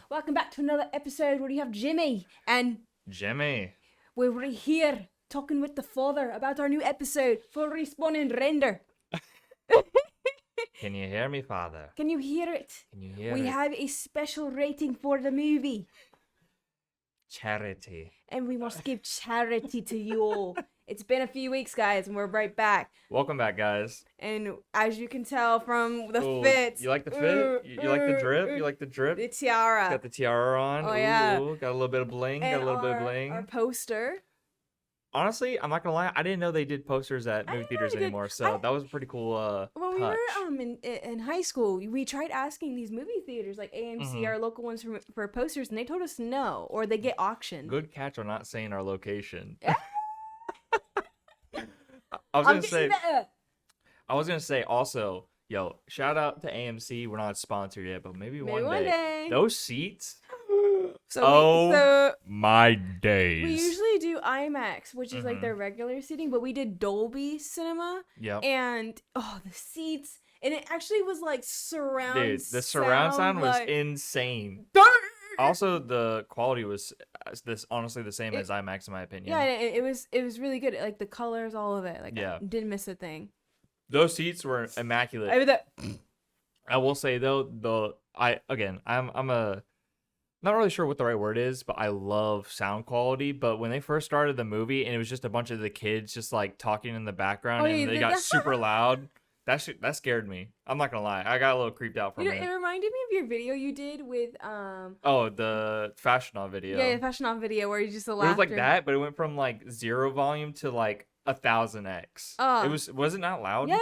Welcome back to another episode where you have Jimmy. And Jimmy. we're right here talking with the father about our new episode for Respawn and Render. Can you hear me, Father? Can you hear it? Can you hear We it? have a special rating for the movie. Charity. And we must give charity to you all. It's been a few weeks, guys, and we're right back. Welcome back, guys. And as you can tell from the Ooh, fit. You like the fit? You like the drip? You like the drip? The tiara. Got the tiara on. Oh, Ooh, yeah. Got a little bit of bling. And Got a little bit of bling. our poster. Honestly, I'm not going to lie. I didn't know they did posters at movie theaters anymore. So that was a pretty cool When we touch. were in high school, we tried asking these movie theaters like AMC, our local ones, for posters, and they told us no, or they get auctioned. Good catch on not saying our location. Yeah. I was Better. gonna say also, yo, shout out to AMC. We're not sponsored yet, but maybe one day. Those seats. So My days. we usually do IMAX, which is like their regular seating, but we did Dolby Cinema. Yep. And the seats, and it actually was like surround. Dude, the surround sound was like, insane. Also, the quality was honestly the same as IMAX in my opinion. Yeah, it was really good. Like the colors, all of it. Like Yeah. I didn't miss a thing. Those seats were immaculate. I will say though, I'm not really sure what the right word is, but I love sound quality. But when they first started the movie and it was just a bunch of the kids just like talking in the background and they got super loud, that scared me. I'm not gonna lie, I got a little creeped out from it. It reminded me of your video you did with the Fashion Off video. Yeah, the Fashion Off video where you just laughed. It was like that, but it went from like 0 volume to like 1000x. Was it not loud? Yeah.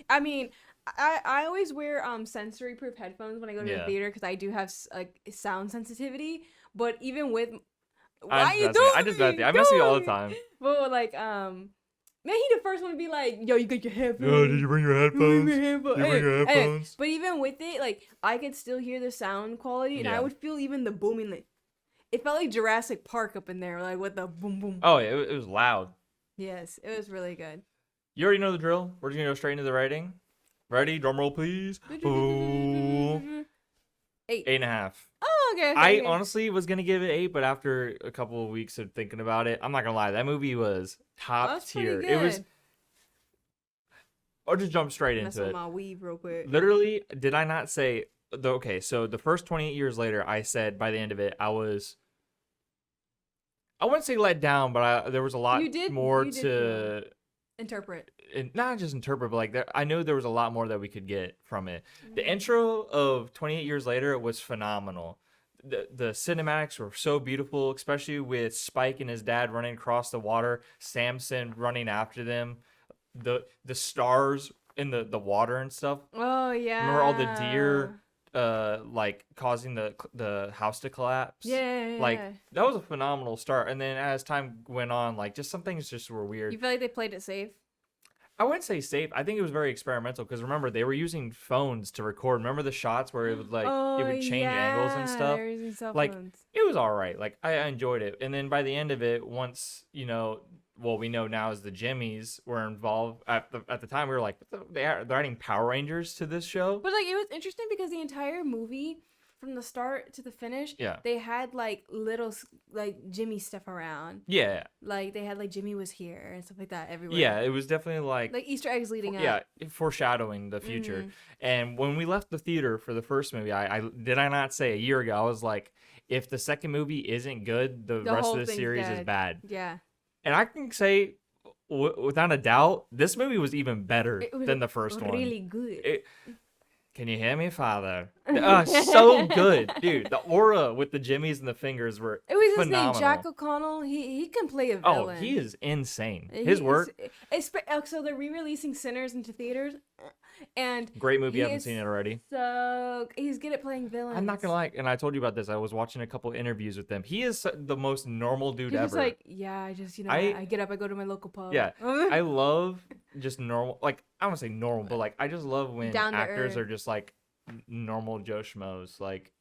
I mean, I always wear sensory proof headphones when I go to the theater because I do have like sound sensitivity. But even with I just mess with you all the time. But like man, he the first one to be like, yo, you got your headphones. Yo, did you bring your headphones? Anyway, but even with it, like I could still hear the sound quality, and I would feel even the booming. Like it felt like Jurassic Park up in there, like with the boom boom. Oh, it was loud. Yes, it was really good. You already know the drill. We're just gonna go straight into the rating. Ready? Drum roll, please. Ooh. 8.5. Oh, okay. I honestly was gonna give it 8, but after a couple of weeks of thinking about it, I'm not gonna lie. That movie was top tier. It was. I'll just jump straight into it. My weave real quick. Literally, did I not say? Okay, so the first 28 years later, I said by the end of it, I wouldn't say let down, but there was a lot more to interpret. And not just interpret, but like I know there was a lot more that we could get from it. The intro of 28 years later was phenomenal. The cinematics were so beautiful, especially with Spike and his dad running across the water, Samson running after them, the stars in the water and stuff. Oh yeah. Remember all the deer like causing the house to collapse? Yeah. Like that was a phenomenal start. And then as time went on, like just some things just were weird. You feel like they played it safe? I wouldn't say safe. I think it was very experimental because remember they were using phones to record. Remember the shots where it would it would change angles and stuff. They were using cell like phones. It was all right. Like I enjoyed it. And then by the end of it, once we know now is the Jimmies were involved at the time. We were like, they're adding Power Rangers to this show. But like it was interesting because the entire movie, from the start to the finish, they had like little like Jimmy stuff around. Yeah. Like they had like Jimmy was here and stuff like that everywhere. Yeah, it was definitely like Easter eggs leading up. Yeah, foreshadowing the future. And when we left the theater for the first movie, I not say a year ago, I was like, if the second movie isn't good, the rest of the series is bad. Yeah. And I can say, without a doubt, this movie was even better than the first one. Really good. Can you hear me, Father? So good, dude. The aura with the jimmies and the fingers were phenomenal. His name, Jack O'Connell. He can play a villain. Oh, he is insane. His work. So they're re-releasing Sinners into theaters, and great movie. I haven't seen it already. So he's good at playing villains. I'm not gonna lie, and I told you about this. I was watching a couple interviews with them. He is the most normal dude ever. He's like, yeah, I just I get up, I go to my local pub. Yeah, I love just normal. Like I don't want to say normal, but like I just love when actors are just like normal Joe Schmoes. Like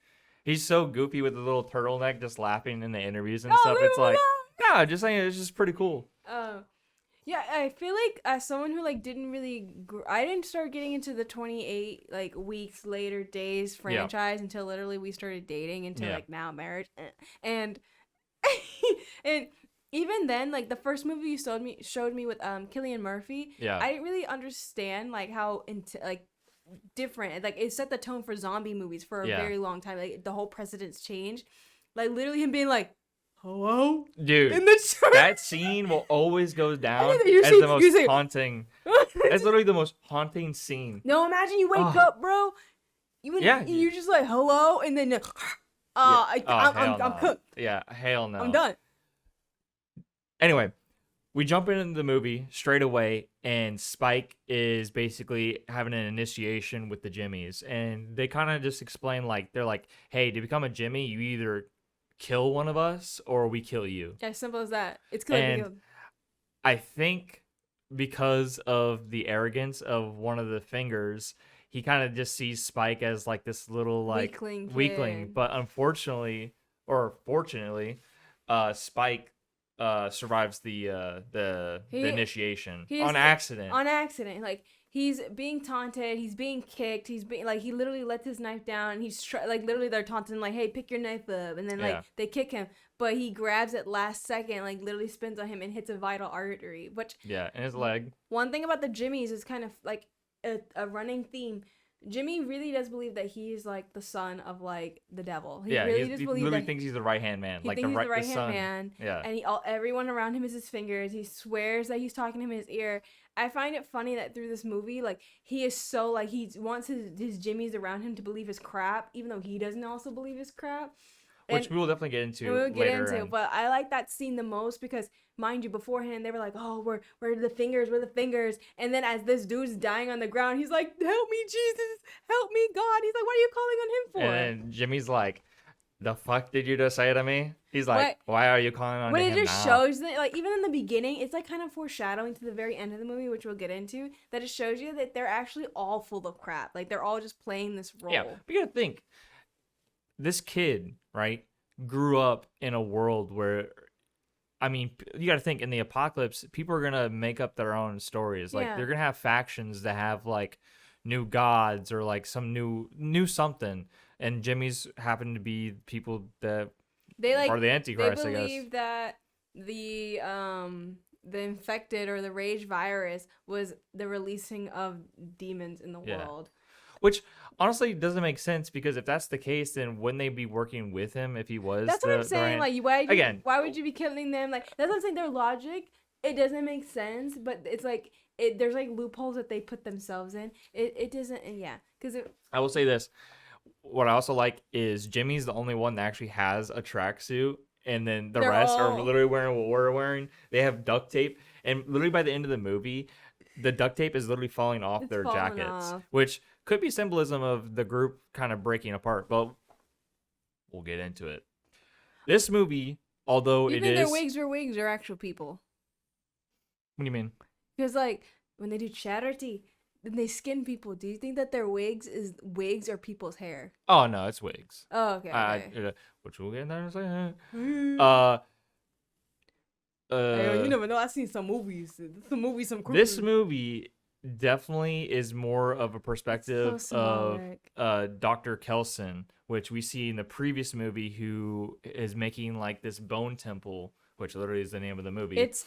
he's so goofy with the little turtleneck, just laughing in the interviews and stuff. It's like, yeah, just saying, it's just pretty cool. Yeah, I feel like as someone who like didn't really, I didn't start getting into the 28 like weeks later days franchise until literally we started dating into like now marriage, and and even then like the first movie you showed me with Cillian Murphy, I didn't really understand like how like different like it set the tone for zombie movies for a very long time. Like the whole precedence changed, like literally him being like, hello, dude, in the church. That scene will always go down as the most haunting. That's literally the most haunting scene. No, imagine you wake up, bro. You're just like hello, and then I'm cooked. Yeah, hell no. I'm done. Anyway, we jump into the movie straight away, and Spike is basically having an initiation with the Jimmies, and they kind of just explain like they're like, hey, to become a Jimmy, you either kill one of us or we kill you. Yeah, simple as that. It's killing. I think because of the arrogance of one of the fingers, he kind of just sees Spike as like this little like weakling. But unfortunately, or fortunately, Spike survives the initiation on accident. On accident, like he's being taunted, he's being kicked, he's being like he literally lets his knife down, and he's like literally they're taunting like, hey, pick your knife up, and then like they kick him, but he grabs it last second, like literally spins on him and hits a vital artery, which in his leg. One thing about the Jimmies is kind of like a running theme. Jimmy really does believe that he's like the son of like the devil. He really thinks he's the right hand man. He thinks he's the right hand man. Yeah. And everyone around him is his fingers. He swears that he's talking to him in his ear. I find it funny that through this movie, like he is so like he wants his Jimmies around him to believe his crap, even though he doesn't also believe his crap. Which we will definitely get into. But I like that scene the most because, mind you, beforehand they were like, "Oh, we're the fingers, and then as this dude's dying on the ground, he's like, "Help me, Jesus, help me, God." He's like, "What are you calling on him for?" And Jimmy's like, "The fuck did you just say to me?" He's like, "Why are you calling on him now?" But it just shows that, like, even in the beginning, it's like kind of foreshadowing to the very end of the movie, which we'll get into. That it shows you that they're actually all full of crap. Like they're all just playing this role. Yeah, but you gotta think, this kid, right, grew up in a world where, I mean, you got to think in the apocalypse, people are going to make up their own stories. Like they're going to have factions that have like new gods or like some new something. And Jimmy's happen to be people that are the Antichrist, I guess. They believe that the infected or the rage virus was the releasing of demons in the world. Which honestly doesn't make sense, because if that's the case, then wouldn't they be working with him if he was? That's what I'm saying. Like, why would you be killing them? Like, that's what I'm saying. Their logic, it doesn't make sense. But it's like there's like loopholes that they put themselves in. It doesn't. Because I will say this. What I also like is Jimmy's the only one that actually has a tracksuit, and then the rest are literally wearing what we're wearing. They have duct tape, and literally by the end of the movie, the duct tape is literally falling off their jackets, which could be symbolism of the group kind of breaking apart, but we'll get into it. This movie, although you think their wigs are actual people? What do you mean? Because like when they do charity, then they skin people. Do you think that their wigs or people's hair? Oh no, it's wigs. Oh okay. Which we'll get in there in a second. You never know. I've seen some movies. This movie definitely is more of a perspective of Dr. Kelson, which we see in the previous movie, who is making like this bone temple, which literally is the name of the movie. It's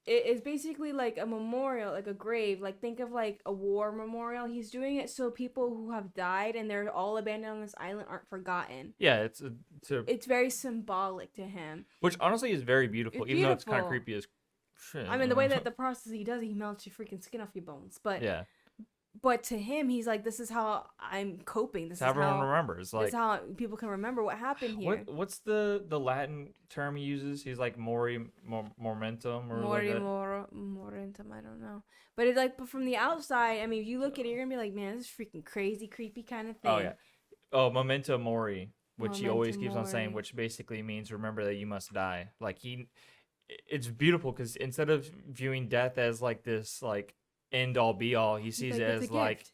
it's basically like a memorial, like a grave. Like think of like a war memorial. He's doing it so people who have died and they're all abandoned on this island aren't forgotten. Yeah, it's very symbolic to him. Which honestly is very beautiful, even though it's kind of creepy as shit. I mean, the way that the process he does it, he melts your freaking skin off your bones. But yeah. But to him, he's like, this is how I'm coping. This is how everyone remembers. Like, this is how people can remember what happened here. What's the Latin term he uses? He's like momentum or momentum. I don't know. But it's like, but from the outside, I mean, if you look at it, you're gonna be like, man, this is freaking crazy, creepy kind of thing. Oh yeah. Oh, memento mori, which he always keeps on saying, which basically means remember that you must die. Like it's beautiful because instead of viewing death as like this like end all be all, he sees it as like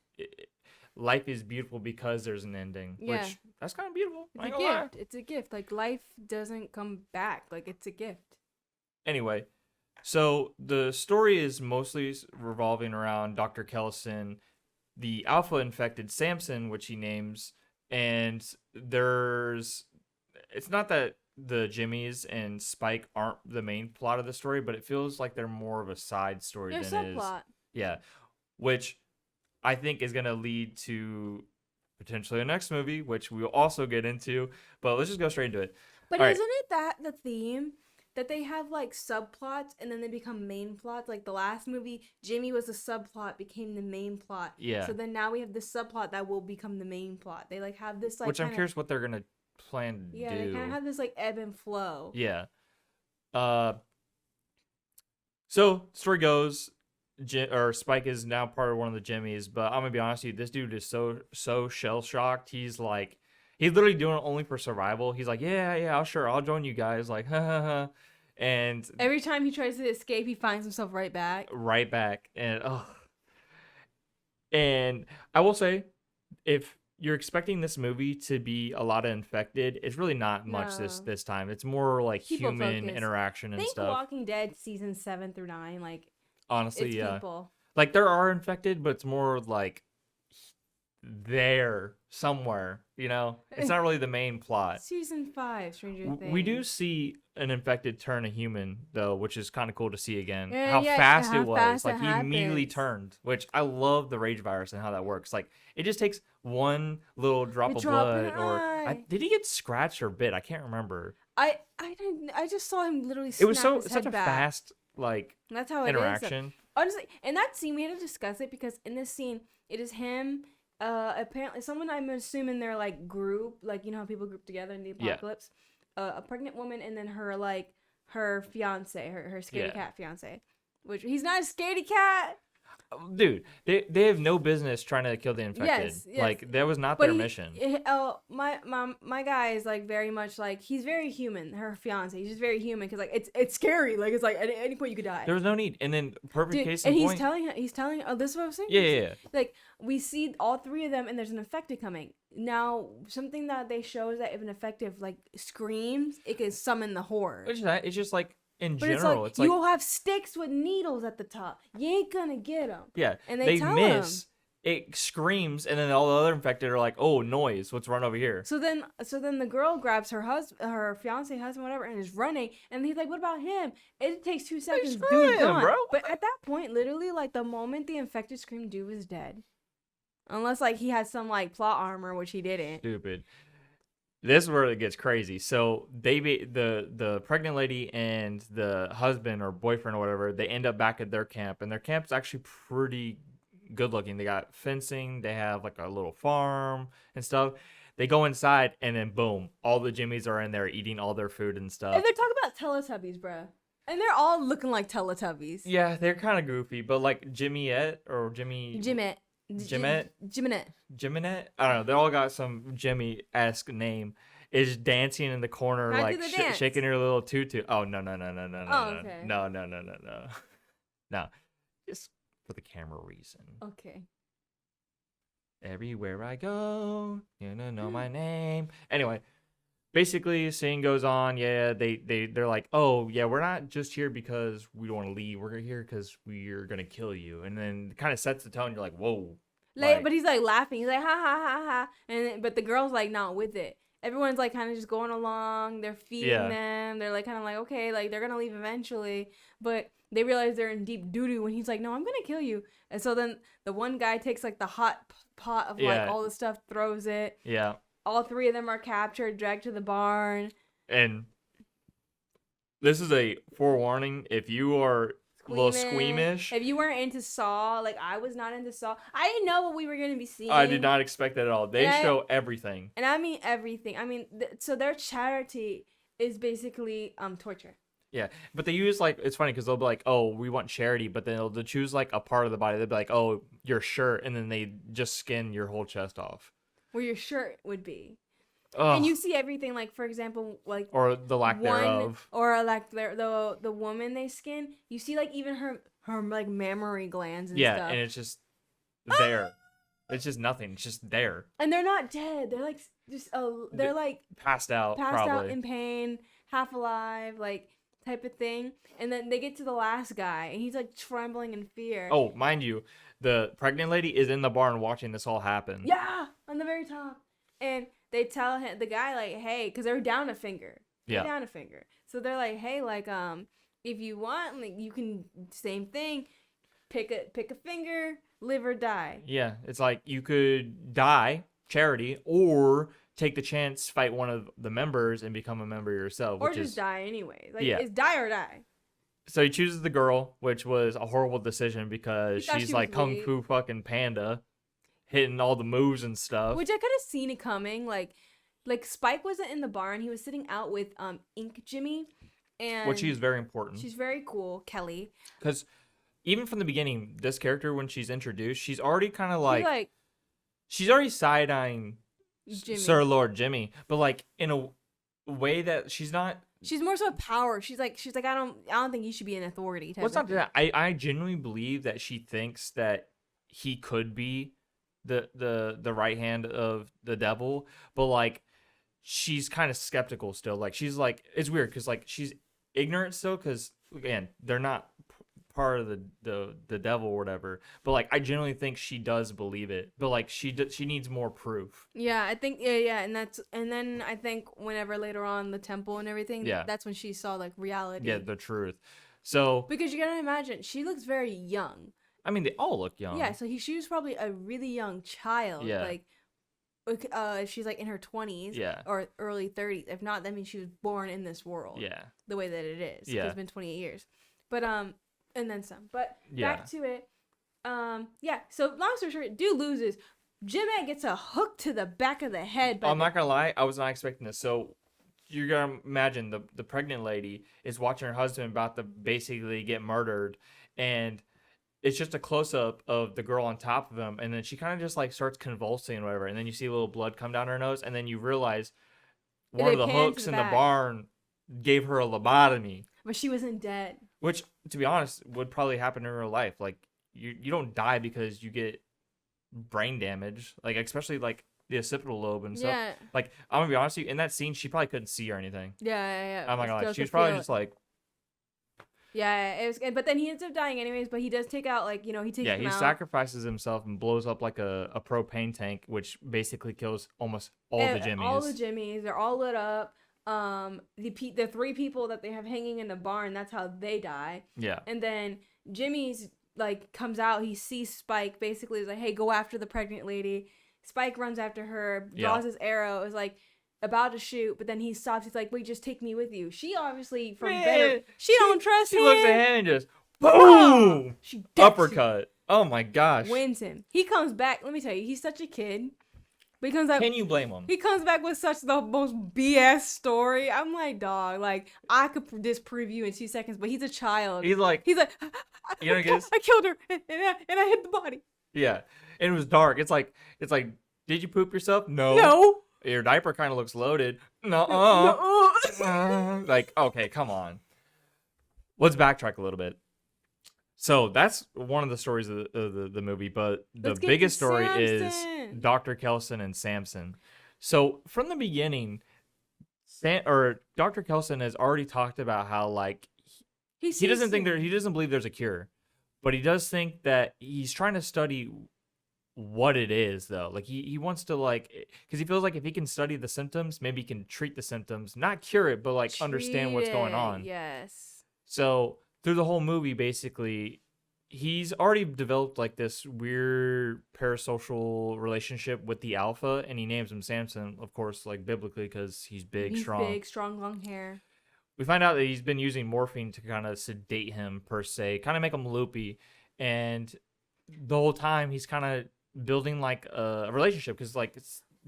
life is beautiful because there's an ending. Yeah. Which that's kind of beautiful. It's a gift. It's a gift. Like life doesn't come back. Like it's a gift. Anyway, So the story is mostly revolving around Dr. Kellison, the alpha infected Samson, which he names, and there's it's not that the Jimmys and Spike aren't the main plot of the story, but it feels like they're more of a side story Their than is. subplot. Yeah, which I think is going to lead to potentially a next movie, which we'll also get into. But let's just go straight into it. But isn't it that the theme? That they have like subplots and then they become main plots. Like the last movie, Jimmy was a subplot, became the main plot. Yeah. So then now we have this subplot that will become the main plot. They like have this like. Which I'm curious what they're gonna plan to do. Yeah, they kind of have this like ebb and flow. Yeah. So story goes, Spike is now part of one of the Jimmys, but I'm gonna be honest with you, this dude is so shell shocked. He's literally doing it only for survival. He's like, yeah, I'll join you guys. Like, ha ha ha. And every time he tries to escape, he finds himself right back. And I will say, if you're expecting this movie to be a lot of infected, it's really not much this time. It's more like people human interaction and stuff. Walking Dead season 7 through 9, like honestly, it's yeah. People. Like there are infected, but it's more like there somewhere, it's not really the main plot. Season 5 Stranger Things, we do see an infected turn a human though, which is kind of cool to see again. How fast it was. Like he immediately turned, which I love the rage virus and how that works. Like it just takes one little drop of blood, or did he get scratched or bit? I can't remember. I just saw him literally snap it was his such head a back. fast that's how interaction. It is. Honestly, in that scene we had to discuss it because in this scene it is him, apparently someone, I'm assuming they're like group, like how people group together in the apocalypse, a pregnant woman, and then her fiance, her scaredy cat fiance, which he's not a scaredy cat. Dude, they have no business trying to kill the infected. Yes. Like that was not their mission. My guy is like very much like, he's very human. Her fiance, he's just very human because like it's scary. Like it's like at any point you could die. There was no need. And then perfect case in point. And he's telling. Oh, this is what I was saying. Yeah. Like we see all three of them, and there's an infected coming. Now something that they show is that if an infected like screams, it can summon the horde. It's just like. In but general, it's like you will have sticks with needles at the top. You ain't gonna get them. Yeah, and they tell miss. Them. It screams, and then all the other infected are like, "Oh, noise! Let's run over here." So then the girl grabs her fiance, husband, whatever, and is running. And he's like, "What about him?" It takes 2 seconds. Dude, gone. Bro. But at that point, literally, like the moment the infected screamed, dude was dead. Unless like he had some like plot armor, which he didn't. Stupid. This is where it gets crazy. So the pregnant lady and the husband or boyfriend or whatever, they end up back at their camp, and their camp's actually pretty good looking. They got fencing, they have like a little farm and stuff. They go inside, and then boom, all the Jimmys are in there eating all their food and stuff. And they're talking about Teletubbies, bro. And they're all looking like Teletubbies. Yeah, they're kind of goofy, but like Jimmyette or Jimmette. Jiminette? I don't know. They all got some Jimmy-esque name. Is dancing in the corner, like shaking her little tutu. Oh, no. Okay. No. No. Just for the camera reason. Okay. Everywhere I go, you know my name. Anyway, basically, the scene goes on. Yeah, they're like, oh, yeah, we're not just here because we don't want to leave. We're here because we're going to kill you. And then it kind of sets the tone. You're like, whoa. But he's like laughing. He's like, ha, ha, ha, ha. But the girl's like not with it. Everyone's like kind of just going along. They're feeding them. They're like kind of like, okay, like they're going to leave eventually. But they realize they're in deep doo-doo when he's like, no, I'm going to kill you. And so then the one guy takes like the hot pot of like all the stuff, throws it. Yeah. All three of them are captured, dragged to the barn. And this is a forewarning. If you are a little squeamish. If you weren't into Saw, like I was not into Saw. I didn't know what we were going to be seeing. I did not expect that at all. They show everything. And I mean everything. I mean, so their charity is basically torture. Yeah, but they use like, it's funny because they'll be like, oh, we want charity, but then they'll choose like a part of the body. They'll be like, oh, your shirt, and then they just skin your whole chest off. Where your shirt would be. Ugh. And you see everything, like for example, like or the lack thereof, or like the woman they skin. You see like even her like mammary glands and stuff. Yeah, and it's just there. It's just nothing. It's just there. And they're not dead. They're like just like passed out in pain, half alive, like type of thing. And then they get to the last guy, and he's like trembling in fear. Oh, mind you, the pregnant lady is in the barn watching this all happen. Yeah, on the very top. And they tell him, the guy, like, hey, because they're down a finger. They're down a finger. So they're like, hey, like, if you want, like, you can, same thing, pick a finger, live or die. Yeah, it's like you could die, charity, or take the chance, fight one of the members, and become a member yourself. Or just die anyway. Like, it's die or die. So he chooses the girl, which was a horrible decision because she's like Kung Fu fucking Panda, hitting all the moves and stuff. Which I could have seen it coming. Like Spike wasn't in the barn. He was sitting out with Ink Jimmy. And which is very important. She's very cool, Kelly. Because even from the beginning, this character, when she's introduced, she's already kind of like she's already side-eyeing Sir Lord Jimmy, but like in a way that she's not. She's more so a power. She's like I don't think you should be an authority. Well, it's not that. I genuinely believe that she thinks that he could be the right hand of the devil, but like she's kind of skeptical still. Like she's like, it's weird because like she's ignorant still because again they're not part of the devil or whatever, but like I genuinely think she does believe it, but like she needs more proof. Yeah, I think and then I think whenever later on the temple and everything, that's when she saw like reality. Yeah, the truth. So because you gotta imagine she looks very young. I mean, they all look young. Yeah, so she was probably a really young child. Yeah. Like she's like in her 20s. Yeah. Or early 30s. If not, that means she was born in this world. Yeah. The way that it is. Yeah. It's been 28 years. But and then some. But back to it. So long story short, dude loses. Jimmy gets a hook to the back of the head. I'm not gonna lie, I was not expecting this. So you're gonna imagine the pregnant lady is watching her husband about to basically get murdered, and it's just a close-up of the girl on top of him, and then she kind of just like starts convulsing and whatever, and then you see a little blood come down her nose, and then you realize one of the hooks in the barn gave her a lobotomy. But she wasn't dead. Which, to be honest, would probably happen in real life. Like, you don't die because you get brain damage, like especially like the occipital lobe and stuff. Yeah. Like, I'm gonna be honest with you, in that scene, she probably couldn't see or anything. Yeah. I'm not gonna lie. She was probably just like. Yeah, it was, but then he ends up dying anyways. But he does take out, like, he takes him out. Yeah, he sacrifices himself and blows up like a propane tank, which basically kills almost all the Jimmies. All the Jimmies, they're all lit up. The 3 people that they have hanging in the barn, that's how they die. Yeah. And then Jimmy's like comes out, he sees Spike, basically is like, hey, go after the pregnant lady. Spike runs after her, draws his arrow, is like about to shoot, but then he stops. He's like, wait, just take me with you. She obviously she don't trust him. She looks at him and just boom, she uppercut. Oh my gosh, wins him. He comes back. Let me tell you, he's such a kid. But he comes back. Can you blame him? He comes back with such the most BS story. I'm like, dog, like I could disprove you in 2 seconds, but he's a child. He's like, you know, I killed her and I hit the body. Yeah, and it was dark. It's like, did you poop yourself? No. Your diaper kind of looks loaded. No. Like, okay, come on. Let's backtrack a little bit. So that's one of the stories of the movie, but the biggest story is Dr. Kelson and Samson. So from the beginning, Dr. Kelson has already talked about how like he doesn't believe there's a cure, but he does think that he's trying to study what it is though. Like he wants to like, because he feels like if he can study the symptoms, maybe he can treat the symptoms, not cure it, but like understand what's going on. Yes. So through the whole movie, basically, he's already developed like this weird parasocial relationship with the alpha, and he names him Samson, of course, like biblically, because he's big, strong, long hair. We find out that he's been using morphine to kind of sedate him per se, kind of make him loopy, and the whole time he's kind of building like a relationship because like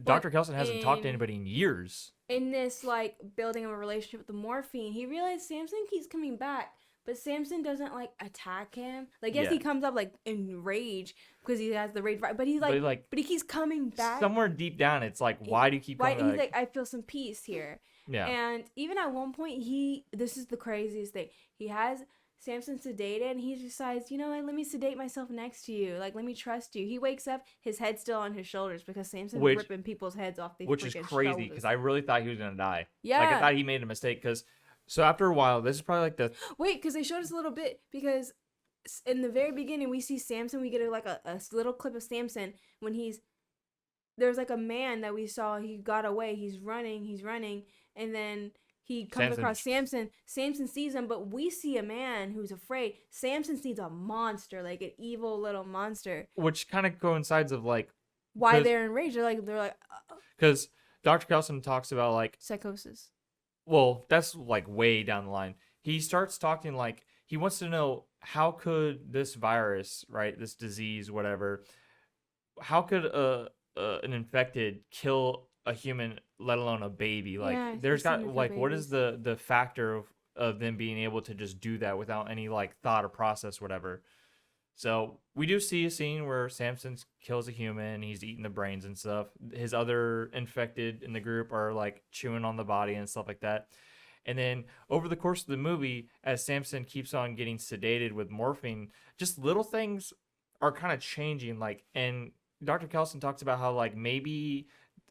Dr. Kelson hasn't talked to anybody in years. In this like building of a relationship with the morphine, he realized Samson keeps coming back. But Samson doesn't like attack him. Like yes, he comes up like in rage because he has the rage, but he's like, but he keeps coming back. Somewhere deep down, it's like, why do you keep coming back? He's like, I feel some peace here. Yeah. And even at one point, this is the craziest thing. He has Samson sedated, and he decides, you know what? Let me sedate myself next to you. Like, let me trust you. He wakes up, his head's still on his shoulders because Samson's ripping people's heads off. Which is crazy because I really thought he was gonna die. Yeah. Like I thought he made a mistake because So after a while, this is probably like the wait, because they showed us a little bit, because in the very beginning we see Samson. We get a little clip of Samson when there's like a man that we saw. He got away. He's running, and then he comes across Samson. Samson sees him, but we see a man who's afraid. Samson sees a monster, like an evil little monster, which kind of coincides of like why they're enraged. They're like because Dr. Kelson talks about like psychosis. Well, that's like way down the line. He starts talking like he wants to know how could this virus, right, this disease, whatever, how could an infected kill a human, let alone a baby? Like, there's got like, what is the factor of them being able to just do that without any like thought or process, whatever? So we do see a scene where Samson kills a human. He's eating the brains and stuff. His other infected in the group are like chewing on the body and stuff like that. And then over the course of the movie, as Samson keeps on getting sedated with morphine, just little things are kind of changing. Like, and Dr. Kelson talks about how like maybe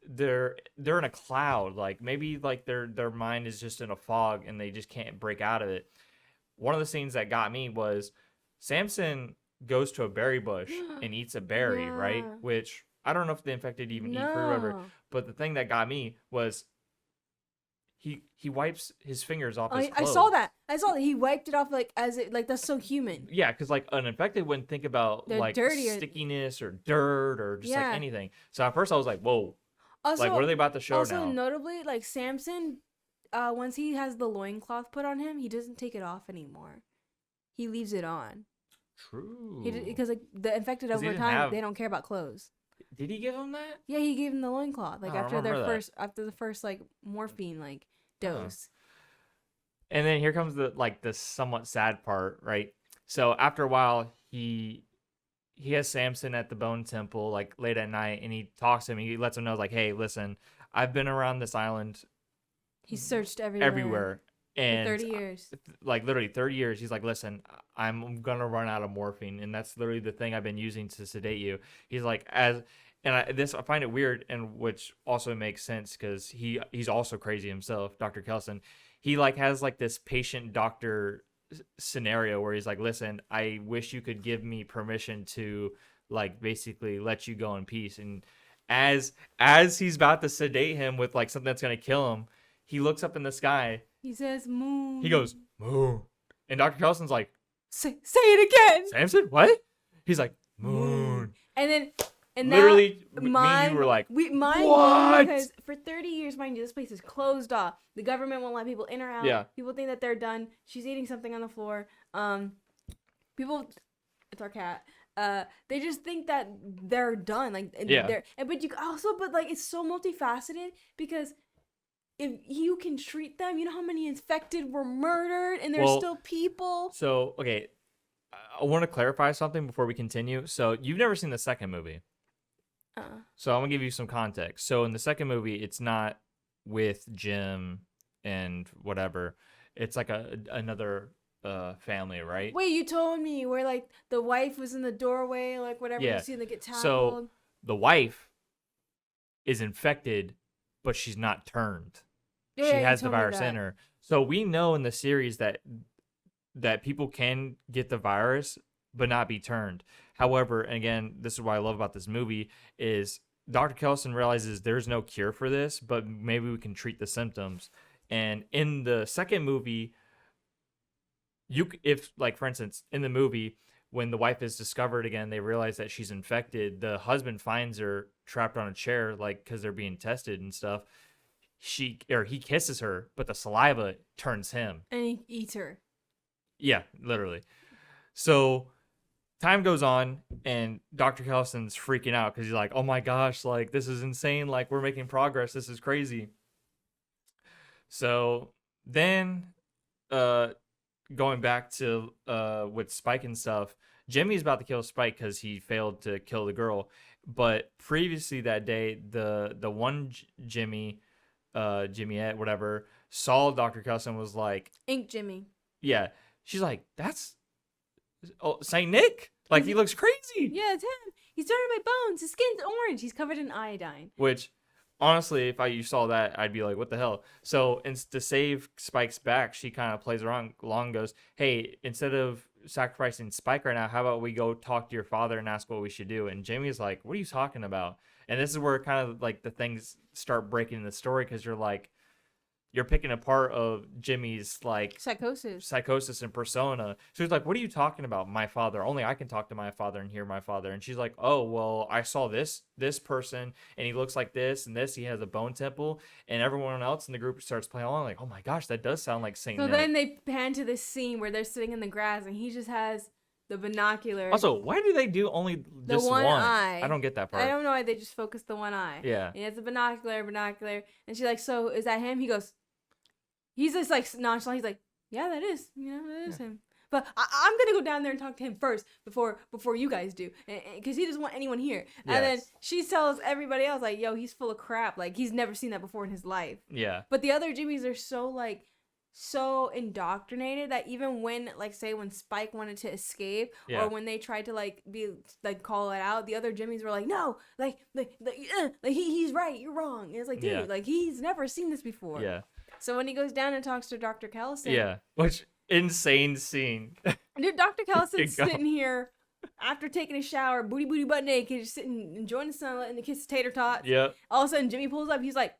they're in a cloud. Like maybe like their mind is just in a fog and they just can't break out of it. One of the scenes that got me was Samson goes to a berry bush and eats a berry, right? Which I don't know if the infected even eat fruit or whatever. But the thing that got me was he wipes his fingers off his clothes. I saw that. He wiped it off like as it like that's so human. Yeah, because like an infected wouldn't think about like stickiness or dirt or just like anything. So at first I was like, whoa. Also, like what are they about to show now? Also notably, like Samson, once he has the loincloth put on him, he doesn't take it off anymore. He leaves it on. True. Because like the infected over time, they don't care about clothes. Did he give him that? Yeah, he gave him the loincloth. Like after the first like morphine like dose. And then here comes the somewhat sad part, right? So after a while, he has Samson at the Bone Temple like late at night, and he talks to him. He lets him know like, hey, listen, I've been around this island. He searched everywhere. And for 30 years. Like literally 30 years. He's like, listen, I'm going to run out of morphine. And that's literally the thing I've been using to sedate you. He's like, I find it weird, and which also makes sense because he's also crazy himself, Dr. Kelson. He like has like this patient doctor scenario where he's like, listen, I wish you could give me permission to like basically let you go in peace. And as he's about to sedate him with like something that's going to kill him, he looks up in the sky. He says, moon. He goes, moon. And Dr. Kelson's like, say it again. Samson, what? He's like, moon. And literally, me and you were like, what? Because for 30 years, mind you, this place is closed off. The government won't let people in or out. Yeah. People think that they're done. She's eating something on the floor. It's our cat. They just think that they're done. Like, but like, it's so multifaceted because if you can treat them, you know how many infected were murdered and there's still people. So, okay, I want to clarify something before we continue. So, you've never seen the second movie. So, I'm going to give you some context. So, in the second movie, it's not with Jim and whatever. It's like another family, right? Wait, you told me where like the wife was in the doorway, like whatever you see them get tackled. So, the wife is infected, but she's not turned. She has the virus in her. So we know in the series that people can get the virus but not be turned. However, and again, this is what I love about this movie is Dr. Kelson realizes there's no cure for this, but maybe we can treat the symptoms. And in the second movie, for instance, in the movie, when the wife is discovered again, they realize that she's infected. The husband finds her trapped on a chair, like because they're being tested and stuff. He kisses her, but the saliva turns him. And he eats her. Yeah, literally. So time goes on, and Dr. Kelson's freaking out because he's like, oh my gosh, like this is insane. Like we're making progress. This is crazy. So then going back to with Spike and stuff, Jimmy's about to kill Spike because he failed to kill the girl. But previously that day, the one Jimmy... Jimmyette, whatever, saw Dr. Kelson, was like, Ink Jimmy. Yeah. She's like, that's Saint Nick. Like, he looks crazy. Yeah, it's him. He's turning my bones. His skin's orange. He's covered in iodine. Which, honestly, if you saw that, I'd be like, what the hell? So to save Spike's back, she kind of plays around along and goes, hey, instead of sacrificing Spike right now, how about we go talk to your father and ask what we should do? And Jimmy's like, what are you talking about? And this is where kind of like the things start breaking in the story, because you're picking apart of Jimmy's like psychosis and persona. So he's like, what are you talking about? My father. Only I can talk to my father and hear my father. And she's like, oh, well, I saw this person and he looks like this and this. He has a bone temple. And everyone else in the group starts playing along like, oh my gosh, that does sound like Saint Nick. Then they pan to this scene where they're sitting in the grass and he just has the binocular. Also, why do they do only just one eye? I don't get that part. I don't know why they just focus the one eye. Yeah. And he has a binocular. And she's like, so is that him? He goes, he's just like nonchalant. He's like, yeah, that is. That is him. But I'm going to go down there and talk to him first before you guys do. Because he doesn't want anyone here. Yes. And then she tells everybody else, like, yo, he's full of crap. Like, he's never seen that before in his life. Yeah. But the other Jimmys are so indoctrinated that even when, like, say when Spike wanted to escape or when they tried to call it out, the other Jimmys were like, no, he's right, you're wrong. And it's like, dude, like, he's never seen this before. Yeah. So when he goes down and talks to Dr. Callison. Yeah. Which insane scene. Dude, Dr. Callison's sitting here after taking a shower, booty butt naked, just sitting enjoying the sunlight and the kiss tater tots. Yeah. All of a sudden Jimmy pulls up, he's like,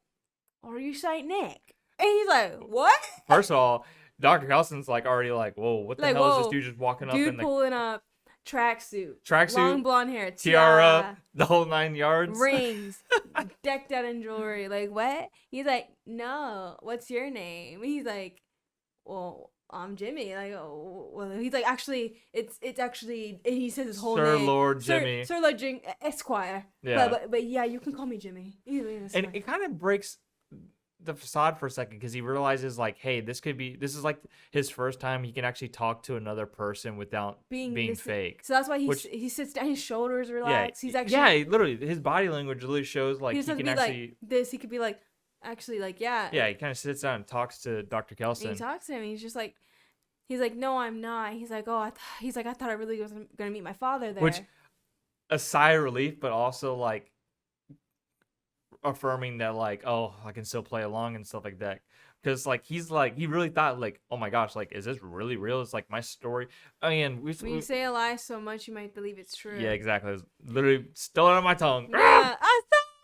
are you Saint Nick? And he's like, what? First of all, Dr. Callison's like already like, whoa, what the hell is this dude just walking up in the pulling up tracksuit, long tracksuit, blonde hair, tiara, the whole 9 yards, rings, decked out in jewelry. Like, what? He's like, no, what's your name? He's like, well, I'm Jimmy. Like, oh, well, he's like, actually, it's actually, and he says his whole Sir name, Lord Jimmy, Sir Lord Jimmy, Esquire. Yeah, but yeah, you can call me Jimmy. And it kind of breaks the facade for a second, because he realizes like, hey, this is like his first time he can actually talk to another person without being fake. So that's why he sits down, his shoulders relax. He's actually literally his body language literally shows like he can actually like this. He could be like, actually, like, yeah. Yeah, he kind of sits down and talks to Dr. Callison. And he talks to him. And he's just like, he's like, no, I'm not. He's like, oh, I thought I really was gonna meet my father there. Which, a sigh of relief, but also like affirming that like, oh, I can still play along and stuff like that, because like he really thought like, oh my gosh, like, is this really real? It's like my story. I mean, when you say a lie so much, you might believe it's true. Yeah, exactly. It literally stole it out of my tongue. Yeah,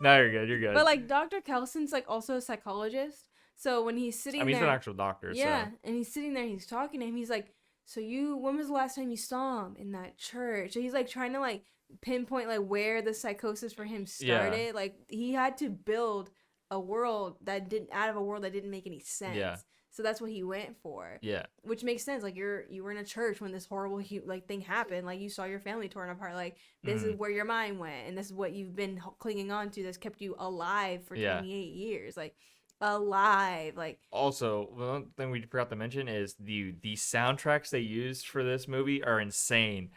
no, you're good. But like Dr. Callison's like also a psychologist, so when he's sitting there, he's an actual doctor. Yeah, so. And he's sitting there, he's talking to him. He's like, so when was the last time you saw him in that church? So he's like trying to like pinpoint like where the psychosis for him started. Yeah. Like he had to build a world that didn't make any sense. Yeah. So that's what he went for. Yeah. Which makes sense. Like you were in a church when this horrible thing happened. Like you saw your family torn apart. Like this is where your mind went, and this is what you've been clinging on to that's kept you alive for 28 years. Like alive. Like also, one thing we forgot to mention is the soundtracks they used for this movie are insane.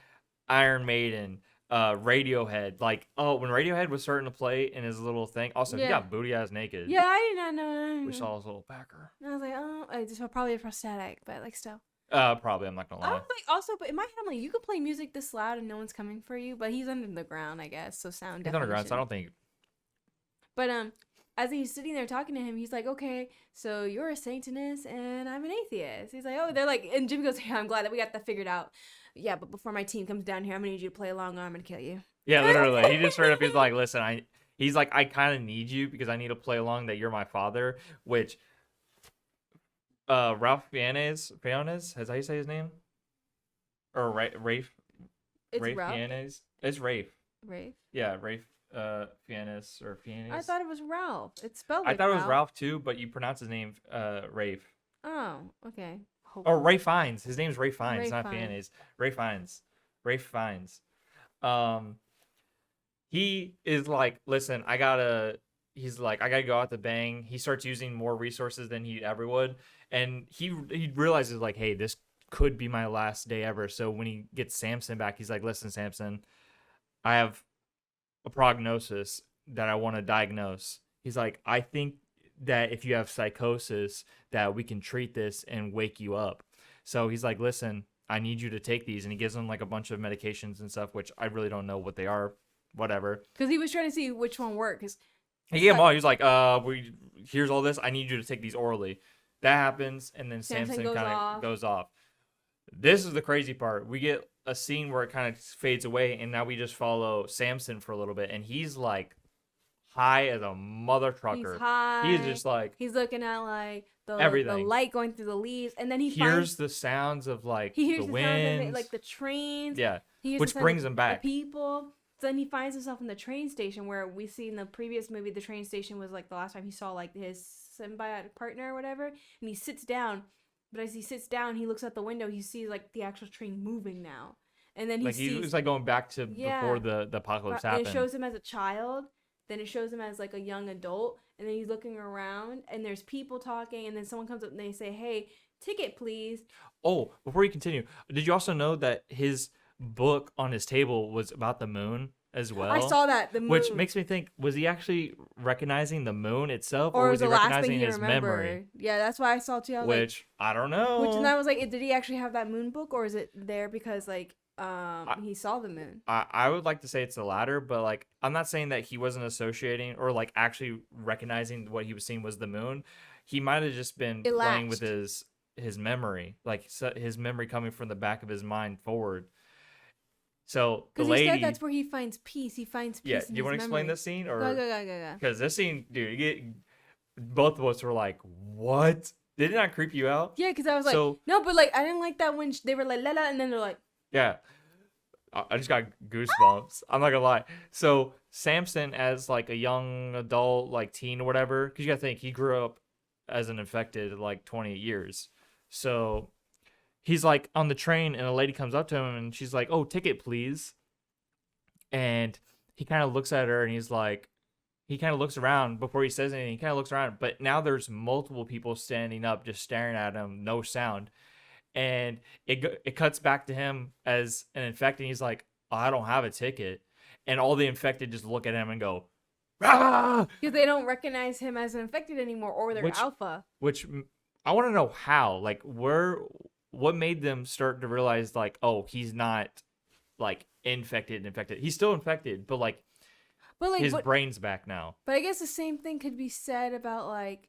Iron Maiden, Radiohead, like, oh, when Radiohead was starting to play in his little thing, also he got booty ass naked. Yeah, I did not know. We saw his little backer. I was like, oh, it's probably a prosthetic, but like still. Probably, I'm not gonna lie. I was like, also, but in my head, I'm like, you could play music this loud and no one's coming for you, but he's under the ground, I guess, so sound. He's underground, so I don't think. But as he's sitting there talking to him, he's like, okay, so you're a Satanist and I'm an atheist. He's like, oh, they're like, and Jimmy goes, hey, I'm glad that we got that figured out. Yeah, but before my team comes down here, I'm gonna need you to play along or I'm gonna kill you. Yeah, literally. He just straight up, he's like, listen, I kind of need you because I need to play along that you're my father, which Ralph Fiennes, is that how you say his name? Or Rafe? It's Ralph. Fiennes? It's Rafe. Rafe? Yeah, Rafe Fiennes or Fiennes. I thought it was Ralph. It's spelled like I thought Ralph. It was Ralph too, but you pronounce his name Rafe. Oh, okay. Hopefully. Or Ray Fiennes. His name's Ray Fiennes, not Fiennes. Ray Fiennes. Ray Fiennes. He is like, listen, I gotta go out to bang. He starts using more resources than he ever would. And he realizes like, hey, this could be my last day ever. So when he gets Samson back, he's like, listen, Samson, I have a prognosis that I want to diagnose. He's like, I think that if you have psychosis, that we can treat this and wake you up. So he's like, listen, I need you to take these. And he gives him like a bunch of medications and stuff, which I really don't know what they are. Whatever. Because he was trying to see which one worked. Because He gave him all. He was like, here's all this. I need you to take these orally. That happens, and then Samson kind of goes off. This is the crazy part. We get a scene where it kind of fades away, and now we just follow Samson for a little bit, and he's like high as a mother trucker. He's high. He's just like he's looking at like the light going through the leaves, and then he hears the sounds of like the wind, like the trains. Yeah, which brings him back. The people. Then he finds himself in the train station where we see in the previous movie the train station was like the last time he saw like his symbiotic partner or whatever, and he sits down. But as he sits down, he looks out the window. He sees like the actual train moving now, and then he was like going back to before the apocalypse happened. And it shows him as a child. Then it shows him as like a young adult, and then he's looking around, and there's people talking, and then someone comes up and they say, "Hey, ticket, please." Oh, before you continue, did you also know that his book on his table was about the moon as well? I saw that, the moon. Which makes me think, was he actually recognizing the moon itself, or was he recognizing his memory? Yeah, that's why I saw too. Which, I don't know. Which, and I was like, did he actually have that moon book, or is it there because like he saw the moon? I would like to say it's the latter, but like I'm not saying that he wasn't associating or like actually recognizing what he was seeing was the moon. He might have just been playing with his memory, like his memory coming from the back of his mind forward. So the lady, he said that's where he finds peace. He finds peace. Yeah, do you want to explain this scene, or go? Because this scene, dude, both of us were like, "What? Did it not creep you out?" Yeah, because I was like, no, but like I didn't like that when they were like la la, and then they're like, yeah. I just got goosebumps. I'm not gonna lie. So Samson, as like a young adult, like teen or whatever, because you gotta think he grew up as an infected like 28 years. So he's like on the train, and a lady comes up to him, and she's like, "Oh, ticket, please." And he kind of looks at her, and he's like, he kind of looks around before he says anything. He kind of looks around, but now there's multiple people standing up, just staring at him, no sound. And it cuts back to him as an infected. He's like, "Oh, I don't have a ticket," and all the infected just look at him and go, "Ah!" Because they don't recognize him as an infected anymore, or they're alpha. Which I want to know how, like, what made them start to realize, like, oh, he's not like infected. He's still infected, but like his brain's back now. But I guess the same thing could be said about like,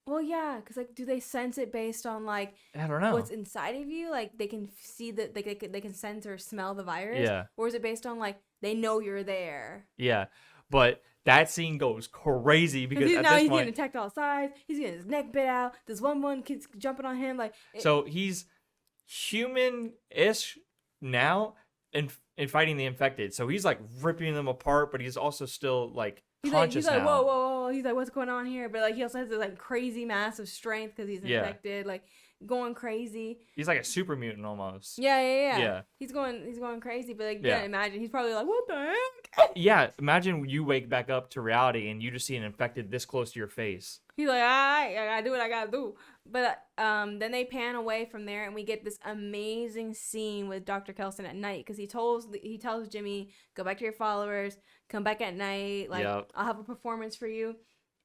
well, yeah, because like, do they sense it based on like, I don't know, what's inside of you? Like they can see that they can sense or smell the virus. Yeah. Or is it based on like they know you're there? Yeah, but that scene goes crazy because he's getting attacked all sides. He's getting his neck bit out. There's one kid's jumping on him so he's human-ish now and fighting the infected. So he's like ripping them apart, but he's also still like conscious now. He's like, whoa. He's like, what's going on here? But like he also has this like crazy massive strength because he's infected, like going crazy. He's like a super mutant almost. Yeah. He's going crazy, but like imagine he's probably like, what the heck? Yeah, imagine you wake back up to reality and you just see an infected this close to your face. He's like, I gotta do what I gotta do. But then they pan away from there, and we get this amazing scene with Dr. Kelson at night because he tells Jimmy, go back to your followers, come back at night, like I'll have a performance for you.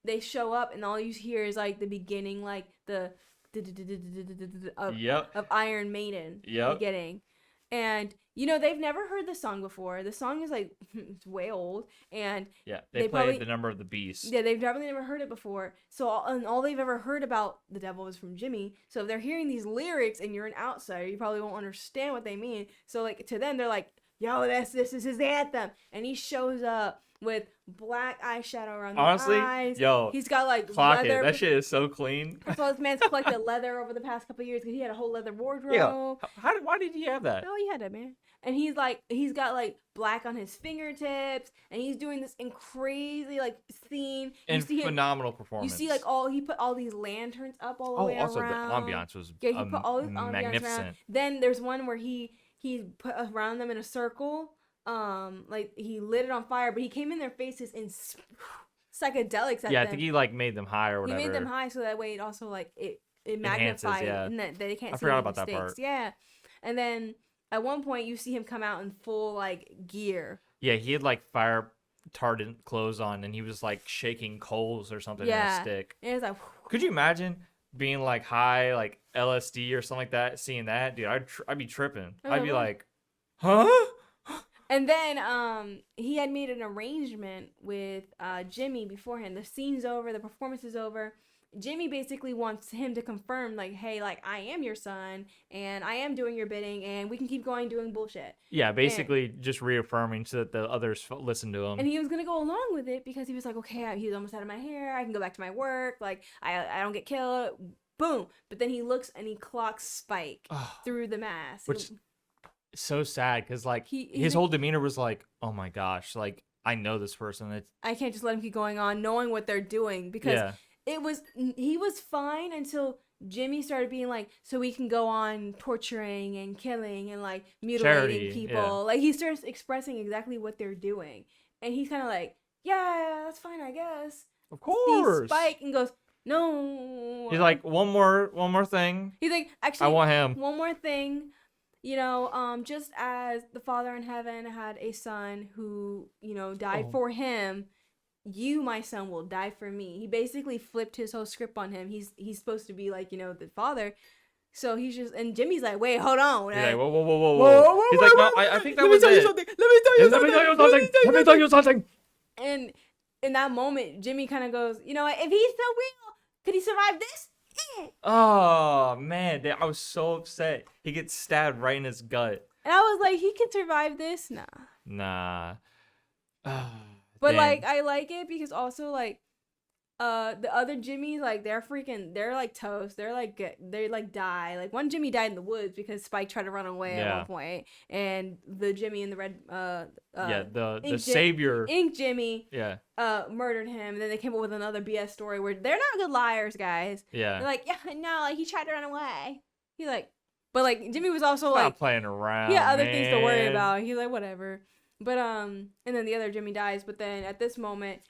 They show up, and all you hear is like the beginning, like the of Iron Maiden beginning. And they've never heard the song before. The song is like it's way old, and they played The Number of the Beast. Yeah, they've definitely never heard it before. So all they've ever heard about the devil is from Jimmy. So if they're hearing these lyrics and you're an outsider, you probably won't understand what they mean. So like to them, they're like, "Yo, this is his anthem," and he shows up with black eyeshadow around the eyes. Yo, he's got like leather. That shit is so clean. So this man's collected leather over the past couple of years because he had a whole leather wardrobe. Yeah. Why did he have that? No, he had that, man. And he's got like black on his fingertips, and he's doing this crazy like scene. And phenomenal performance. You see like he put all these lanterns up all the way around. Also the ambiance was he put all these magnificent. Around. Then there's one where he put around them in a circle. Like he lit it on fire, but he came in their faces in psychedelics. I think he like made them high or whatever. He made them high so that way it also like it magnifies and that they can't. I forgot about that part. Yeah, and then at one point you see him come out in full like gear. Yeah, he had like fire retardant clothes on, and he was like shaking coals or something in a stick. And it's like, could you imagine being like high, like LSD or something like that? Seeing that, dude, I'd be tripping. I'd be like, huh? And then he had made an arrangement with Jimmy beforehand. The scene's over, the performance is over. Jimmy basically wants him to confirm, like, hey, like, I am your son, and I am doing your bidding, and we can keep going doing bullshit. Yeah, basically just reaffirming so that the others listen to him. And he was going to go along with it because he was like, okay, he's almost out of my hair. I can go back to my work. Like, I don't get killed. Boom. But then he looks and he clocks Spike through the mask. Which is so sad because, like, his whole demeanor was like, oh, my gosh, like, I know this person. I can't just let him keep going on knowing what they're doing because... Yeah. He was fine until Jimmy started being like, so we can go on torturing and killing and like mutilating people. Yeah. Like he starts expressing exactly what they're doing. And he's kind of like, yeah, that's fine, I guess. Of course. Sees Spike and goes, no. He's like, one more thing. He's like, actually, I want him. One more thing. You know, just as the Father in heaven had a son who, you know, died for him, you, my son, will die for me. He basically flipped his whole script on him. He's supposed to be like, you know, the father. So he's just, and Jimmy's like, wait, hold on. He's like, whoa. He's like, no, I think that was it. Let me tell you something. And in that moment, Jimmy kind of goes, you know what, if he's so real, could he survive this? Oh, man, I was so upset. He gets stabbed right in his gut. And I was like, he can survive this? Nah. But, like, I like it because also, like, the other Jimmys, like, they're like, toast. They die. Like, one Jimmy died in the woods because Spike tried to run away at one point. And the Jimmy in the red, the savior. Ink Jimmy, murdered him. And then they came up with another BS story where they're not good liars, guys. Yeah. They're like, yeah, no, like, he tried to run away. He's like, but, like, Jimmy was also, like, not playing around. He had other things to worry about. He's like, whatever. But, and then the other Jimmy dies. But then at this moment,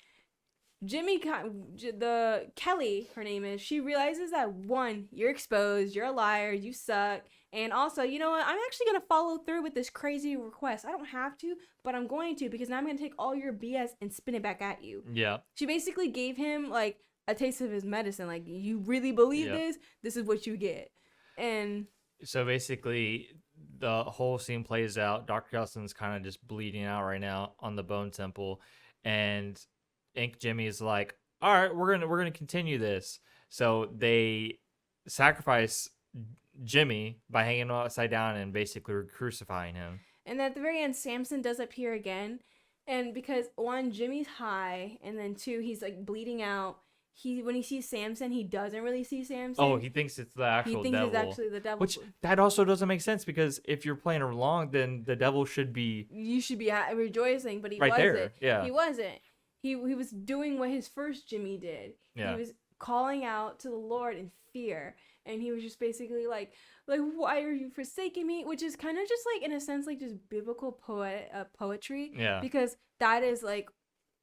Kelly, her name is, she realizes that, one, you're exposed, you're a liar, you suck. And also, you know what? I'm actually going to follow through with this crazy request. I don't have to, but I'm going to because now I'm going to take all your BS and spin it back at you. Yeah. She basically gave him, like, a taste of his medicine. Like, you really believe this? This is what you get. And... So basically, the whole scene plays out. Dr. Kelson's kind of just bleeding out right now on the bone temple, and Ink Jimmy is like, "All right, we're gonna continue this." So they sacrifice Jimmy by hanging him upside down and basically crucifying him. And at the very end, Samson does appear again, and because one, Jimmy's high, and then two, he's like bleeding out. When he sees Samson, he doesn't really see Samson. Oh, he thinks it's the actual devil. He thinks it's actually the devil. Which, that also doesn't make sense because if you're playing along, then the devil should be... You should be rejoicing, but he wasn't. There. Yeah. He wasn't. He was doing what his first Jimmy did. Yeah. He was calling out to the Lord in fear. And he was just basically like, why are you forsaking me? Which is kind of just like, in a sense, like just biblical poetry. Yeah. Because that is like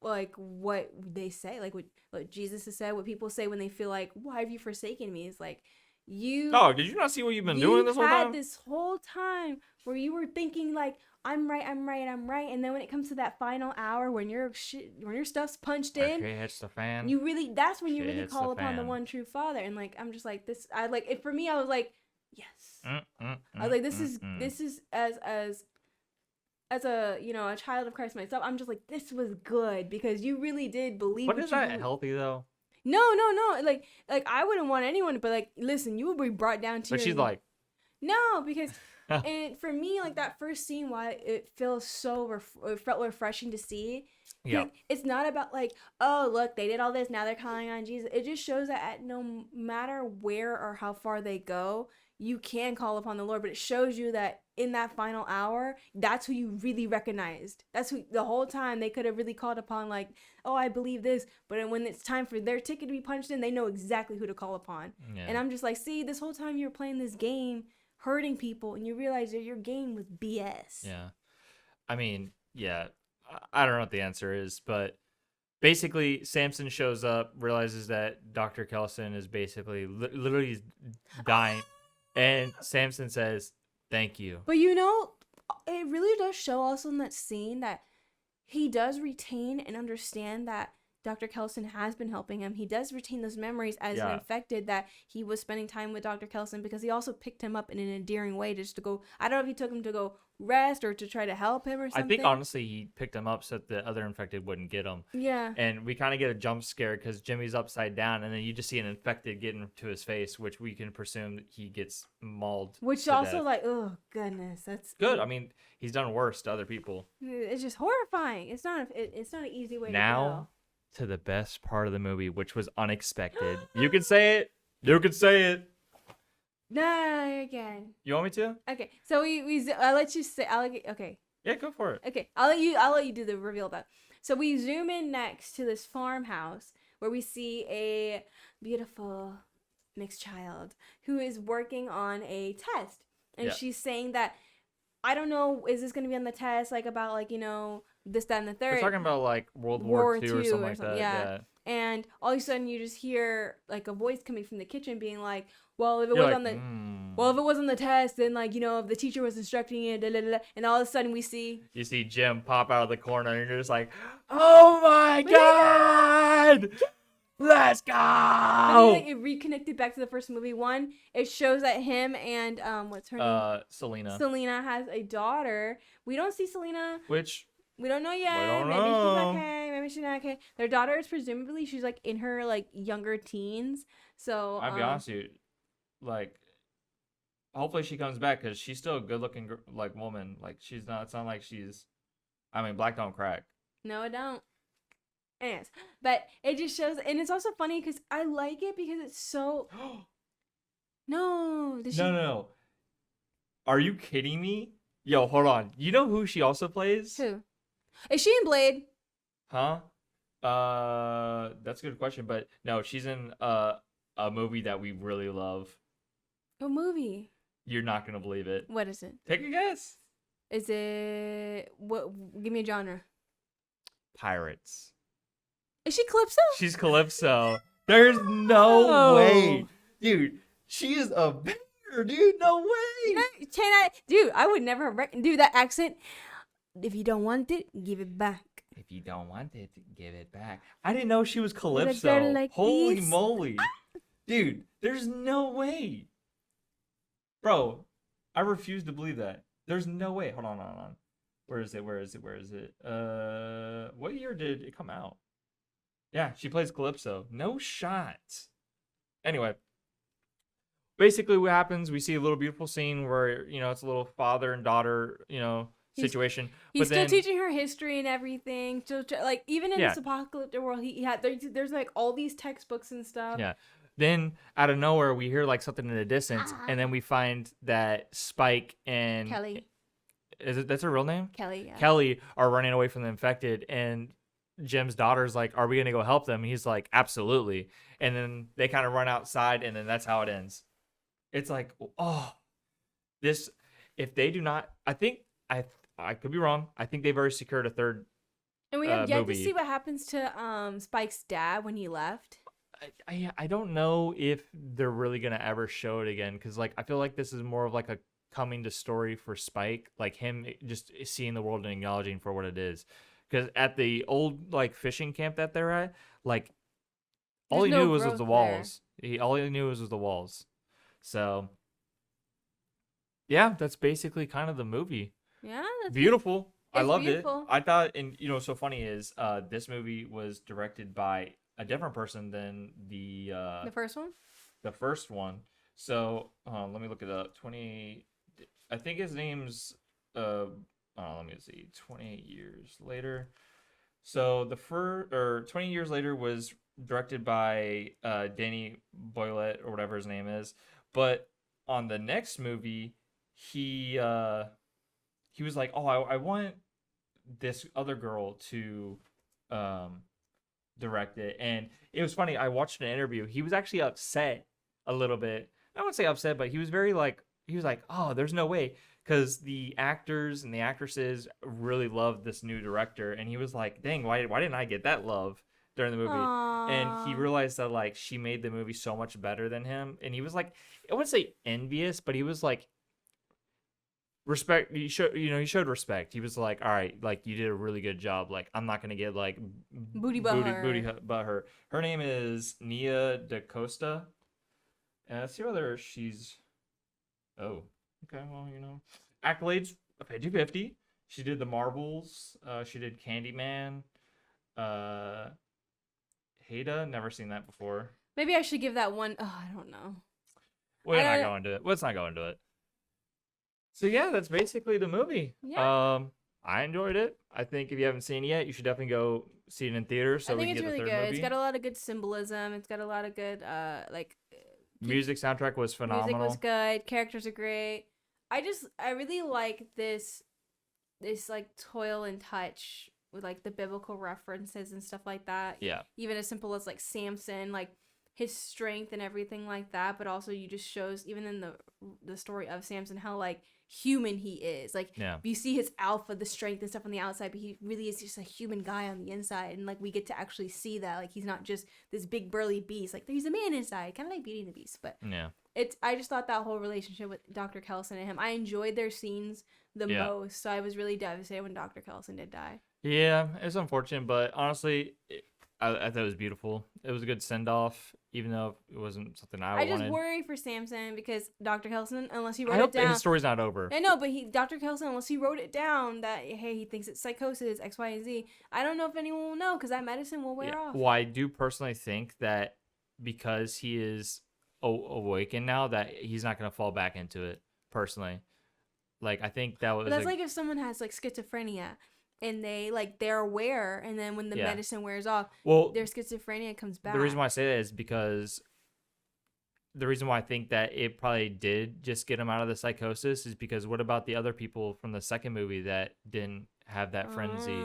what they say, like what Jesus has said, what people say when they feel like, why have you forsaken me? It's like, did you not see what you've been doing this whole time? You had this whole time where you were thinking like, I'm right. And then when it comes to that final hour, when your stuff's punched in, hits the fan. That's when you really call upon the one true Father. And like, I'm just like this. For me, I was like, yes. I was like, this is as a, you know, a child of Christ myself, I'm just like, this was good because you really did believe. But is that healthy though? No. Like I wouldn't want anyone to, but like, listen, you would be brought down to. But she's like, no, because and for me, like that first scene, why it feels so it felt refreshing to see. Yeah. Like, it's not about like, oh look, they did all this, now they're calling on Jesus. It just shows that no matter where or how far they go, you can call upon the Lord, but it shows you that in that final hour, that's who you really recognized. That's who the whole time they could have really called upon, like, oh, I believe this. But when it's time for their ticket to be punched in, they know exactly who to call upon. Yeah. And I'm just like, see, this whole time you were playing this game, hurting people, and you realize that your game was BS. Yeah. I mean, yeah, I don't know what the answer is, but basically Samson shows up, realizes that Dr. Kelson is basically literally dying. And Samson says, thank you. But you know, it really does show also in that scene that he does retain and understand that Dr. Kelson has been helping him. He does retain those memories as an infected, that he was spending time with Dr. Kelson, because he also picked him up in an endearing way just to go. I don't know if he took him to go rest or to try to help him or something. I think honestly he picked him up so that the other infected wouldn't get him. Yeah. And we kind of get a jump scare because Jimmy's upside down, and then you just see an infected getting to his face, which we can presume he gets mauled. Which also death. Like, oh goodness, that's good. I mean, he's done worse to other people. It's just horrifying. It's not an easy way now, to go. To the best part of the movie, which was unexpected. You can say it. You can say it. No, again. You want me to? Okay, so I'll let you say. Okay. Yeah, go for it. Okay, I'll let you do the reveal of that. So we zoom in next to this farmhouse where we see a beautiful mixed child who is working on a test, and she's saying that, I don't know, is this going to be on the test, like about like, you know, this, that, and the third. We're talking about like World War II or something like that. Yeah. And all of a sudden you just hear like a voice coming from the kitchen being like, well, if it was on the test, then like, you know, if the teacher was instructing you, blah, blah, blah. And all of a sudden you see Jim pop out of the corner, and you're just like, oh my God, let's go. I mean, like, it reconnected back to the first movie. One, it shows that him and what's her name? Selena has a daughter. We don't see Selena. Which we don't know yet. Maybe she's okay. Maybe she's not okay. Their daughter is presumably, she's like in her like younger teens. So I'll be honest with you, like, hopefully she comes back, because she's still a good-looking like woman. Like, she's not. It's not like she's. I mean, black don't crack. No, it don't. Anyways, but it just shows, and it's also funny because I like it because it's so. No. No. Are you kidding me? Yo, hold on. You know who she also plays? Who? Is she in Blade? Huh? That's a good question, but no, she's in a movie that we really love. What movie? You're not gonna believe it. What is it? Take a guess. Is it what? Give me a genre. Pirates. Is she Calypso? She's Calypso. There's no way, dude. She is a banger, dude. No way. Dude, I would never do that accent. If you don't want it, give it back. If you don't want it, give it back. I didn't know she was Calypso. Like holy these. Moly. Dude, there's no way. Bro, I refuse to believe that. There's no way. Hold on. Where is it? What year did it come out? Yeah, she plays Calypso. No shot. Anyway, basically what happens, we see a little beautiful scene where, you know, it's a little father and daughter, you know, situation. He's still teaching her history and everything. So, like, even in this apocalyptic world, there's like all these textbooks and stuff. Yeah. Then out of nowhere, we hear like something in the distance, and then we find that Spike and Kelly. That's her real name? Kelly. Yeah. Kelly are running away from the infected, and Jim's daughter's like, "Are we gonna go help them?" And he's like, "Absolutely." And then they kind of run outside, and then that's how it ends. It's like, oh, this. If they do not, I think I could be wrong. I think they've already secured a third. And we have yet to see what happens to Spike's dad when he left. I don't know if they're really gonna ever show it again, because like I feel like this is more of like a coming to story for Spike, like him just seeing the world and acknowledging for what it is. Because at the old like fishing camp that they're at, like all he knew was the walls. All he knew was the walls. So yeah, that's basically kind of the movie. Yeah, that's beautiful. I loved beautiful. it. I thought, and you know, what's so funny is this movie was directed by a different person than the first one. The first one. So let me look it up. I think his name's let me see. 28 years later. So 20 years later was directed by Danny Boyle or whatever his name is. But on the next movie, he was like, "Oh, I want this other girl to direct it." And it was funny. I watched an interview. He was actually upset a little bit. I wouldn't say upset, but he was like, "Oh, there's no way," because the actors and the actresses really loved this new director, and he was like, "Dang, why didn't I get that love during the movie?" Aww. And he realized that like she made the movie so much better than him, and he was like, I wouldn't say envious, but he was like respect. He showed respect. He was like, all right, like you did a really good job. Like I'm not gonna get like booty but her. Her name is Nia DaCosta. And let's see whether she's. Oh, okay. Well, accolades 50-50. She did The Marvels. She did Candyman. Haida, never seen that before. Maybe I should give that one. Oh, I don't know. We're not going to it. Let's not go into it. So yeah, that's basically the movie. Yeah. I enjoyed it. I think if you haven't seen it yet, you should definitely go see it in theaters. So I think we can it's get really the third good. movie. It's got a lot of good symbolism. It's got a lot of good like. Music soundtrack was phenomenal. Music was good. Characters are great. I really like this like toil and touch with like the biblical references and stuff like that. Yeah. Even as simple as like Samson, like his strength and everything like that, but also you just shows even in the story of Samson how like human he is. Like you see his alpha, the strength and stuff on the outside, but he really is just a human guy on the inside, and like we get to actually see that like he's not just this big burly beast. Like he's a man inside, kind of like Beauty and the Beast. But I just thought that whole relationship with Dr. Kelson and him, I enjoyed their scenes the most. So I was really devastated when Dr. Kelson did die. Yeah, it's unfortunate, but honestly, I thought it was beautiful. It was a good send off, even though it wasn't something I wanted. I just worry for Samson because Dr. Kelson, unless he wrote I hope it down, his story's not over. I know, but Dr. Kelson, unless he wrote it down that hey, he thinks it's psychosis X, Y, and Z. I don't know if anyone will know because that medicine will wear off. Well, I do personally think that because he is awakened now, that he's not gonna fall back into it. Personally, like I think that was. But that's like if someone has like schizophrenia. And they're aware, and then when the medicine wears off, their schizophrenia comes back. The reason why I say that is because the reason why I think that it probably did just get him out of the psychosis is because what about the other people from the second movie that didn't have that frenzy?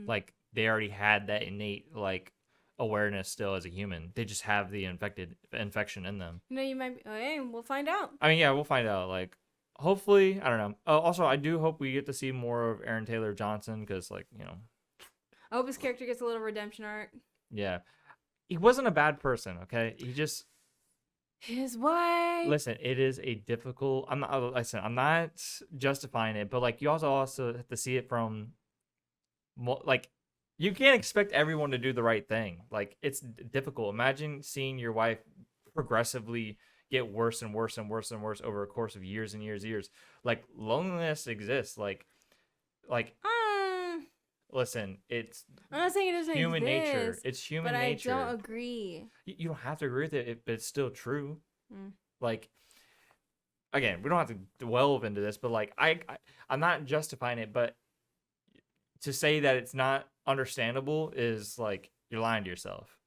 Like they already had that innate like awareness still as a human. They just have the infection in them. You might. Hey, we'll find out. I mean, yeah, we'll find out. Like. Hopefully, I don't know. Also, I do hope we get to see more of Aaron Taylor Johnson because, like, I hope his character gets a little redemption arc. Yeah. He wasn't a bad person, okay? He just... His wife... Listen, it is a difficult... I'm not justifying it, but, like, you also have to see it from... Like, you can't expect everyone to do the right thing. Like, it's difficult. Imagine seeing your wife progressively... get worse and worse and worse and worse over a course of years and years and years. Like loneliness exists. Like, listen, it's. I'm not saying it doesn't human exist, nature. It's human nature. But I don't agree. You don't have to agree with it, but it's still true. Like, again, we don't have to delve into this, but like, I'm not justifying it, but to say that it's not understandable is like you're lying to yourself.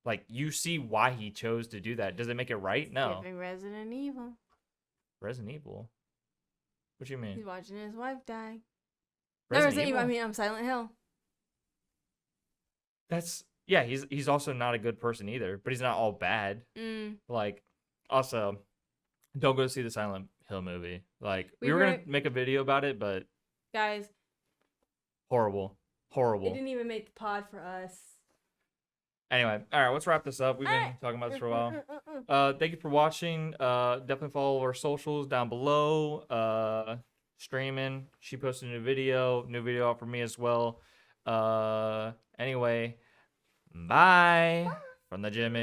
Like, you see why he chose to do that. Does it make it right? No. Giving Resident Evil. Resident Evil? What do you mean? He's watching his wife die. Resident Evil? I mean, Silent Hill. That's... Yeah, he's also not a good person either, but he's not all bad. Like, also, don't go see the Silent Hill movie. Like, we were going to make a video about it, but... Guys. Horrible. Horrible. It didn't even make the pod for us. Anyway, all right, let's wrap this up. We've been talking about this for a while. Thank you for watching. Definitely follow our socials down below. Streaming. She posted a new video out for me as well. Anyway, bye from the Jimmy.